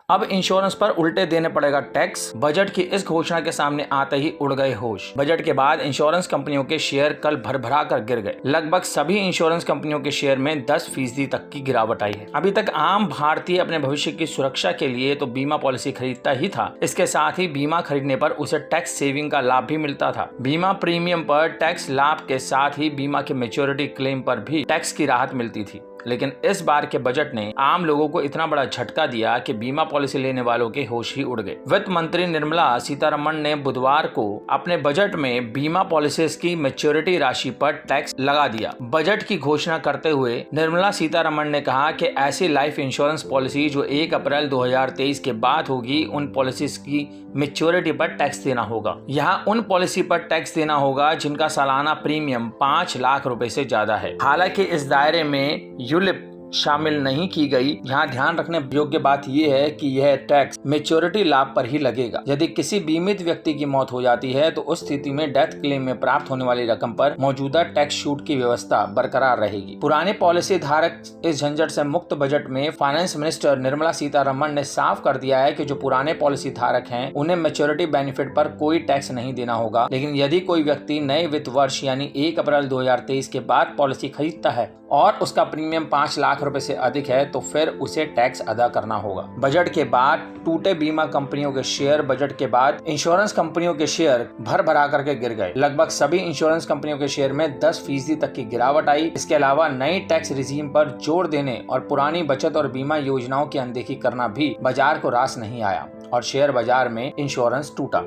अब इंश्योरेंस पर उल्टे देने पड़ेगा टैक्स। बजट की इस घोषणा के सामने आते ही उड़ गए होश। बजट के बाद इंश्योरेंस कंपनियों के शेयर कल भरभरा कर गिर गए। लगभग सभी इंश्योरेंस कंपनियों के शेयर में 10% तक की गिरावट आई है। अभी तक आम भारतीय अपने भविष्य की सुरक्षा के लिए तो बीमा पॉलिसी खरीदता ही था, इसके साथ ही बीमा खरीदने पर उसे टैक्स सेविंग का लाभ भी मिलता था। बीमा प्रीमियम पर टैक्स लाभ के साथ ही बीमा के मैच्योरिटी क्लेम पर भी टैक्स की राहत मिलती थी। लेकिन इस बार के बजट ने आम लोगों को इतना बड़ा झटका दिया कि बीमा पॉलिसी लेने वालों के होश ही उड़ गए। वित्त मंत्री निर्मला सीतारमण ने बुधवार को अपने बजट में बीमा पॉलिसीज की मैच्योरिटी राशि पर टैक्स लगा दिया। बजट की घोषणा करते हुए निर्मला सीतारमण ने कहा कि ऐसी लाइफ इंश्योरेंस पॉलिसी जो 1 अप्रैल 2023 के बाद होगी, उन पॉलिसीज की मैच्योरिटी पर टैक्स देना होगा। यहाँ उन पॉलिसी पर टैक्स देना होगा जिनका सालाना प्रीमियम 5 लाख रुपए से ज्यादा है। हालांकि इस दायरे में यूलिप शामिल नहीं की गई। यहाँ ध्यान रखने योग्य बात यह है कि यह टैक्स मैच्योरिटी लाभ पर ही लगेगा। यदि किसी बीमित व्यक्ति की मौत हो जाती है तो उस स्थिति में डेथ क्लेम में प्राप्त होने वाली रकम पर मौजूदा टैक्स छूट की व्यवस्था बरकरार रहेगी। पुराने पॉलिसी धारक इस झंझट से मुक्त। बजट में फाइनेंस मिनिस्टर निर्मला सीतारमण ने साफ कर दिया है कि जो पुराने पॉलिसी धारक हैं उन्हें मैच्योरिटी बेनिफिट पर कोई टैक्स नहीं देना होगा। लेकिन यदि कोई व्यक्ति नए वित्त वर्ष यानी 1 अप्रैल 2023 के बाद पॉलिसी खरीदता है और उसका प्रीमियम 5 लाख रुपए से अधिक है तो फिर उसे टैक्स अदा करना होगा। बजट के बाद टूटे बीमा कंपनियों के शेयर। बजट के बाद इंश्योरेंस कंपनियों के शेयर भर भरा करके गिर गए। लगभग सभी इंश्योरेंस कंपनियों के शेयर में 10% तक की गिरावट आई। इसके अलावा नई टैक्स रिजीम पर जोर देने और पुरानी बचत और बीमा योजनाओं की अनदेखी करना भी बाजार को रास नहीं आया और शेयर बाजार में इंश्योरेंस टूटा।